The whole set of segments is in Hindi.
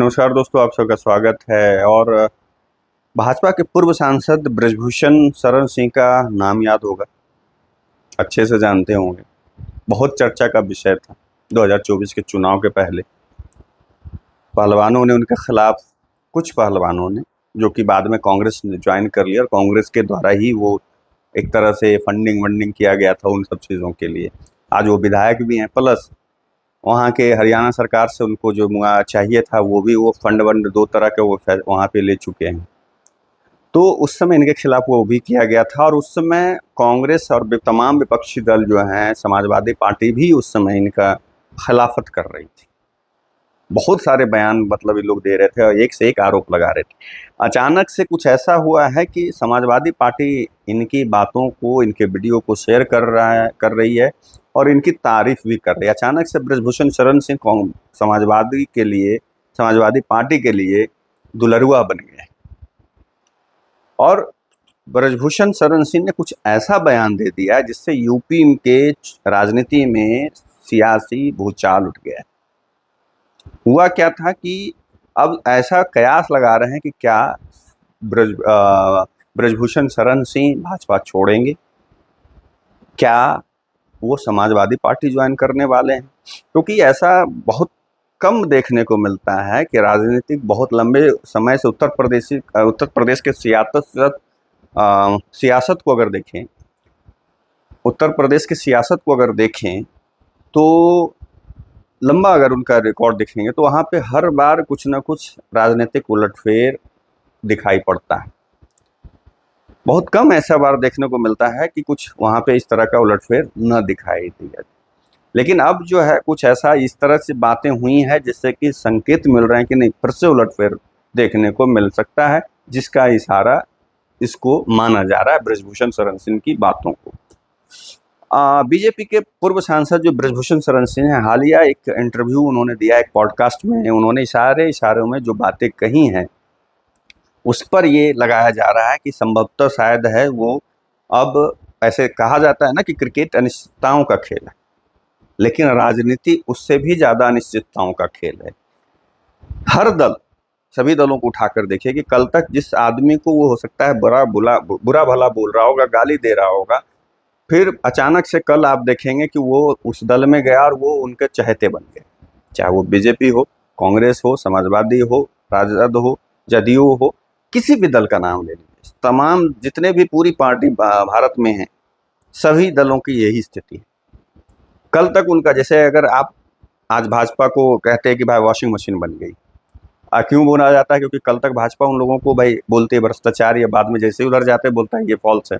नमस्कार दोस्तों, आप सबका स्वागत है। और भाजपा के पूर्व सांसद बृजभूषण शरण सिंह का नाम याद होगा, अच्छे से जानते होंगे। बहुत चर्चा का विषय था 2024 के चुनाव के पहले। पहलवानों ने उनके खिलाफ, कुछ पहलवानों ने, जो कि बाद में कांग्रेस ने ज्वाइन कर लिया, और कांग्रेस के द्वारा ही वो एक तरह से फंडिंग वंडिंग किया गया था उन सब चीज़ों के लिए। आज वो विधायक भी हैं, प्लस वहाँ के हरियाणा सरकार से उनको जो चाहिए था वो भी, वो फंड वंड दो तरह के वो वहाँ पे ले चुके हैं। तो उस समय इनके खिलाफ वो भी किया गया था, और उस समय कांग्रेस और तमाम विपक्षी दल जो हैं, समाजवादी पार्टी भी उस समय इनका खिलाफत कर रही थी। बहुत सारे बयान मतलब ये लोग दे रहे थे और एक से एक आरोप लगा रहे थे। अचानक से कुछ ऐसा हुआ है कि समाजवादी पार्टी इनकी बातों को, इनके वीडियो को शेयर कर रही है और इनकी तारीफ भी कर रही है। अचानक से बृजभूषण शरण सिंह समाजवादी पार्टी के लिए दुलरुआ बन गए, और बृजभूषण शरण सिंह ने कुछ ऐसा बयान दे दिया है जिससे यूपी के राजनीति में सियासी भूचाल उठ गया। हुआ क्या था कि अब ऐसा कयास लगा रहे हैं कि क्या बृजभूषण शरण सिंह भाजपा छोड़ेंगे, क्या वो समाजवादी पार्टी ज्वाइन करने वाले हैं। क्योंकि ऐसा बहुत कम देखने को मिलता है कि राजनीतिक बहुत लंबे समय से उत्तर प्रदेश के सियासत को अगर देखें, उत्तर प्रदेश की सियासत को अगर देखें तो लंबा अगर उनका रिकॉर्ड देखेंगे तो वहाँ पे हर बार कुछ ना कुछ राजनीतिक उलटफेर दिखाई पड़ता है। बहुत कम ऐसा बार देखने को मिलता है कि कुछ वहाँ पे इस तरह का उलटफेर न दिखाई दिया। लेकिन अब जो है कुछ ऐसा इस तरह से बातें हुई हैं जिससे कि संकेत मिल रहे हैं कि नहीं, फिर से उलटफेर देखने को मिल सकता है, जिसका इशारा इसको माना जा रहा है बृजभूषण शरण सिंह की बातों को। बीजेपी के पूर्व सांसद जो बृजभूषण शरण सिंह हैं, हालिया एक इंटरव्यू उन्होंने दिया एक पॉडकास्ट में। उन्होंने इशारों में जो बातें कही हैं उस पर ये लगाया जा रहा है कि संभवतः शायद है वो, अब ऐसे कहा जाता है ना कि क्रिकेट अनिश्चितताओं का खेल है, लेकिन राजनीति उससे भी ज़्यादा अनिश्चितताओं का खेल है। हर दल, सभी दलों को उठाकर देखिए कि कल तक जिस आदमी को वो हो सकता है बुरा भला बोल रहा होगा, गाली दे रहा होगा, फिर अचानक से कल आप देखेंगे कि वो उस दल में गया और वो उनके चहेते बन गए। चाहे वो बीजेपी हो, कांग्रेस हो, समाजवादी हो, राजद हो, जदयू हो, किसी भी दल का नाम ले लीजिए, तमाम जितने भी पूरी पार्टी भारत में हैं, सभी दलों की यही स्थिति है। कल तक उनका, जैसे अगर आप आज भाजपा को कहते हैं कि भाई वॉशिंग मशीन बन गई, क्यों बोला जाता है? क्योंकि कल तक भाजपा उन लोगों को भाई बोलते है भ्रष्टाचार, या बाद में जैसे ही उधर जाते बोलता है ये फॉल्स है।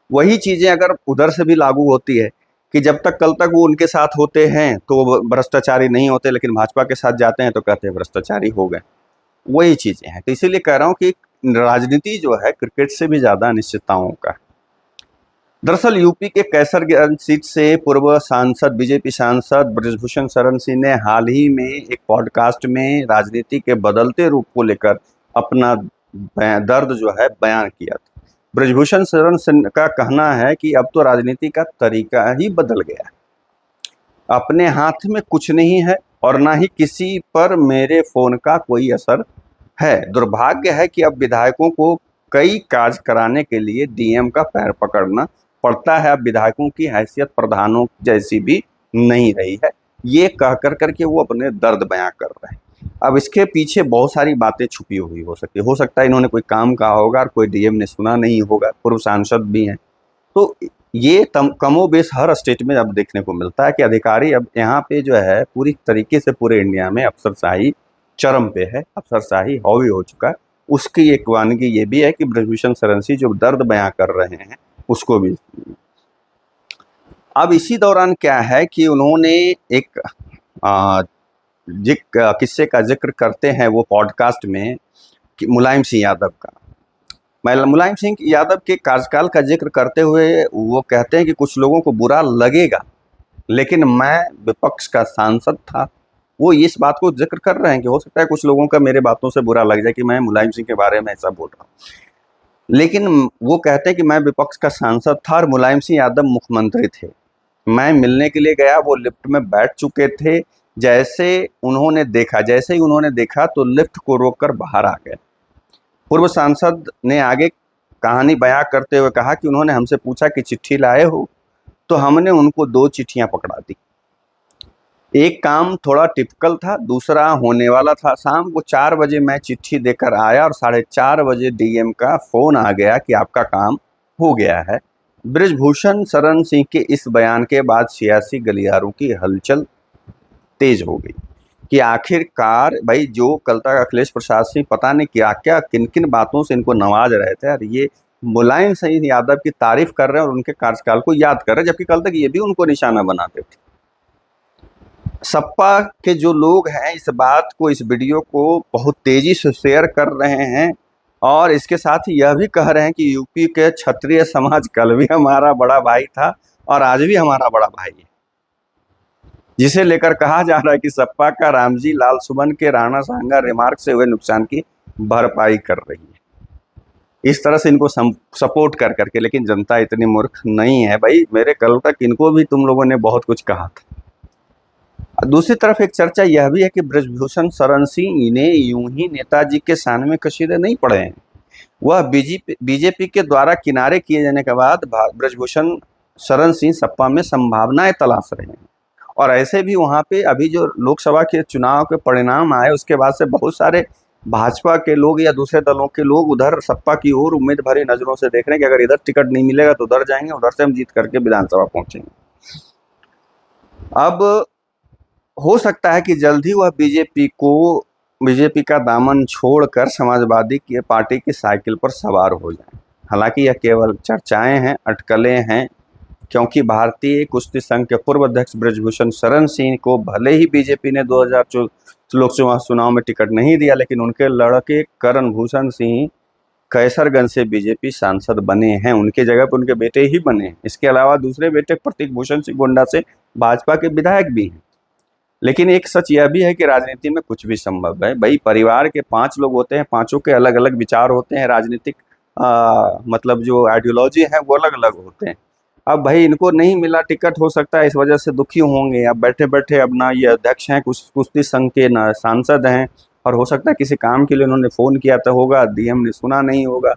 वही चीज़ें अगर उधर से भी लागू होती है कि जब तक कल तक वो उनके साथ होते हैं तो वो भ्रष्टाचारी नहीं होते, लेकिन भाजपा के साथ जाते हैं तो कहते हैं भ्रष्टाचारी हो गए। वही चीज़ें हैं। तो इसीलिए कह रहा हूँ कि राजनीति जो है क्रिकेट से भी ज़्यादा अनिश्चितताओं का। दरअसल यूपी के कैसरगंज सीट से पूर्व सांसद, बीजेपी सांसद बृजभूषण शरण सिंह ने हाल ही में एक पॉडकास्ट में राजनीति के बदलते रूप को लेकर अपना दर्द जो है बयान किया था। बृजभूषण शरण सिंह का कहना है कि अब तो राजनीति का तरीका ही बदल गया है, अपने हाथ में कुछ नहीं है और ना ही किसी पर मेरे फोन का कोई असर है। दुर्भाग्य है कि अब विधायकों को कई काज कराने के लिए डीएम का पैर पकड़ना पड़ता है। अब विधायकों की हैसियत प्रधानों जैसी भी नहीं रही है। ये कह करके वो अपने दर्द बयां कर रहे हैं। अब इसके पीछे बहुत सारी बातें छुपी हुई हो सकता है इन्होंने कोई काम कहा होगा और कोई डीएम ने सुना नहीं होगा, पूर्व सांसद भी हैं। तो ये कमोबेश हर स्टेट में अब देखने को मिलता है कि अधिकारी अब यहाँ पे जो है पूरी तरीके से पूरे इंडिया में अफसरशाही चरम पे है, अफसरशाही हावी हो चुका है। उसकी एक वानगी ये भी है कि बृजभूषण शरण सिंह जो दर्द बयां कर रहे हैं उसको भी। अब इसी दौरान क्या है कि उन्होंने एक किस्से का जिक्र करते हैं वो पॉडकास्ट में, कि मुलायम सिंह यादव का। मुलायम सिंह यादव के कार्यकाल का जिक्र करते हुए वो कहते हैं कि कुछ लोगों को बुरा लगेगा, लेकिन मैं विपक्ष का सांसद था। वो इस बात को जिक्र कर रहे हैं कि हो सकता है कुछ लोगों का मेरे बातों से बुरा लग जाए कि मैं मुलायम सिंह के बारे में ऐसा बोल रहा हूँ, लेकिन वो कहते हैं कि मैं विपक्ष का सांसद था और मुलायम सिंह यादव मुख्यमंत्री थे। मैं मिलने के लिए गया, वो लिफ्ट में बैठ चुके थे, जैसे ही उन्होंने देखा तो लिफ्ट को रोककर बाहर आ गए। पूर्व सांसद ने आगे कहानी बयां करते हुए कहा कि उन्होंने हमसे पूछा कि चिट्ठी लाए हो, तो हमने उनको 2 चिट्ठियां पकड़ा दी। एक काम थोड़ा टिपिकल था, दूसरा होने वाला था। शाम को 4 बजे मैं चिट्ठी देकर आया और 4:30 बजे डीएम का फोन आ गया कि आपका काम हो गया है। बृजभूषण शरण सिंह के इस बयान के बाद सियासी गलियारों की हलचल तेज हो गई कि आखिरकार भाई जो कल तक अखिलेश प्रसाद सिंह पता नहीं क्या क्या किन किन बातों से इनको नवाज रहे थे, और ये मुलायम सिंह यादव की तारीफ कर रहे हैं और उनके कार्यकाल को याद कर रहे हैं, जबकि कल तक ये भी उनको निशाना बनाते थे। सपा के जो लोग हैं इस बात को, इस वीडियो को बहुत तेजी से शेयर कर रहे हैं और इसके साथ ही यह भी कह रहे हैं कि यूपी के क्षत्रिय समाज कल भी हमारा बड़ा भाई था और आज भी हमारा बड़ा भाई है, जिसे लेकर कहा जा रहा है कि सपा का रामजी लाल सुमन के राणा सांगा रिमार्क से हुए नुकसान की भरपाई कर रही है, इस तरह से इनको सपोर्ट कर करके। लेकिन जनता इतनी मूर्ख नहीं है भाई, मेरे कल तक इनको भी तुम लोगों ने बहुत कुछ कहा था। दूसरी तरफ एक चर्चा यह भी है कि बृजभूषण शरण सिंह ने यूं ही नेताजी के शान में कसीदे नहीं पढ़े हैं। वह बीजेपी के द्वारा किनारे किए जाने के बाद बृजभूषण शरण सिंह सपा में संभावनाएं तलाश रहे हैं, और ऐसे भी वहां पे अभी जो लोकसभा के चुनाव के परिणाम आए उसके बाद से बहुत सारे भाजपा के लोग या दूसरे दलों के लोग उधर सपा की ओर उम्मीद भरी नजरों से देख रहे हैं कि अगर इधर टिकट नहीं मिलेगा तो उधर जाएंगे, उधर से हम जीत करके विधानसभा पहुंचेंगे। अब हो सकता है कि जल्द ही वह बीजेपी का दामन छोड़कर समाजवादी की पार्टी की साइकिल पर सवार हो जाए। हालांकि यह केवल चर्चाएं हैं, अटकलें हैं, क्योंकि भारतीय कुश्ती संघ के पूर्व अध्यक्ष बृजभूषण शरण सिंह को भले ही बीजेपी ने 2014 लोकसभा चुनाव में टिकट नहीं दिया, लेकिन उनके लड़के करण भूषण सिंह कैसरगंज से बीजेपी सांसद बने हैं, उनके जगह पर उनके बेटे ही बने हैं। इसके अलावा दूसरे बेटे प्रतीक भूषण सिंह गोंडा से भाजपा के विधायक भी हैं। लेकिन एक सच यह भी है कि राजनीति में कुछ भी संभव है भाई। परिवार के 5 लोग होते हैं, पांचों के अलग अलग विचार होते हैं, राजनीतिक मतलब जो आइडियोलॉजी है वो अलग अलग होते हैं। अब भाई इनको नहीं मिला टिकट, हो सकता है इस वजह से दुखी होंगे। अब बैठे बैठे अपना ये अध्यक्ष हैं, कुश्ती संघ के सांसद हैं, और हो सकता है किसी काम के लिए उन्होंने फ़ोन किया तो होगा, डीएम ने सुना नहीं होगा।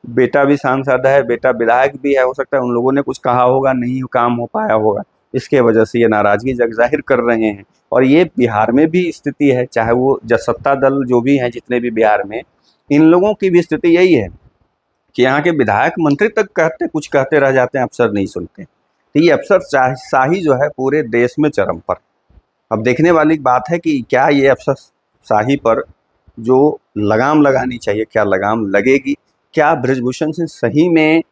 बेटा भी सांसद है, बेटा विधायक भी है, हो सकता है उन लोगों ने कुछ कहा होगा, नहीं काम हो पाया होगा, इसके वजह से ये नाराजगी जाहिर कर रहे हैं। और ये बिहार में भी स्थिति है, चाहे वो सत्ता दल जो भी हैं जितने भी बिहार में, इन लोगों की भी स्थिति यही है कि यहाँ के विधायक मंत्री तक कुछ कहते रह जाते हैं, अफसर नहीं सुनते। तो ये अफसर शाही जो है पूरे देश में चरम पर। अब देखने वाली बात है कि क्या ये अफसर शाही पर जो लगाम लगानी चाहिए, क्या लगाम लगेगी? क्या बृजभूषण सिंह सही में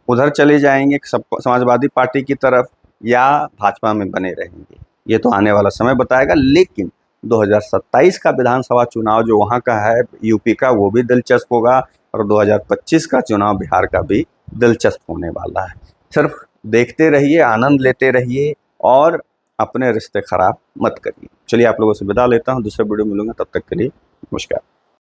उधर चले जाएंगे समाजवादी पार्टी की तरफ, या भाजपा में बने रहेंगे? ये तो आने वाला समय बताएगा। लेकिन 2027 का विधानसभा चुनाव जो वहाँ का है यूपी का, वो भी दिलचस्प होगा, और 2025 का चुनाव बिहार का भी दिलचस्प होने वाला है। सिर्फ देखते रहिए, आनंद लेते रहिए और अपने रिश्ते खराब मत करिए। चलिए आप लोगों से विदा लेता हूँ, दूसरे वीडियो मिलूंगा, तब तक के लिए नमस्कार।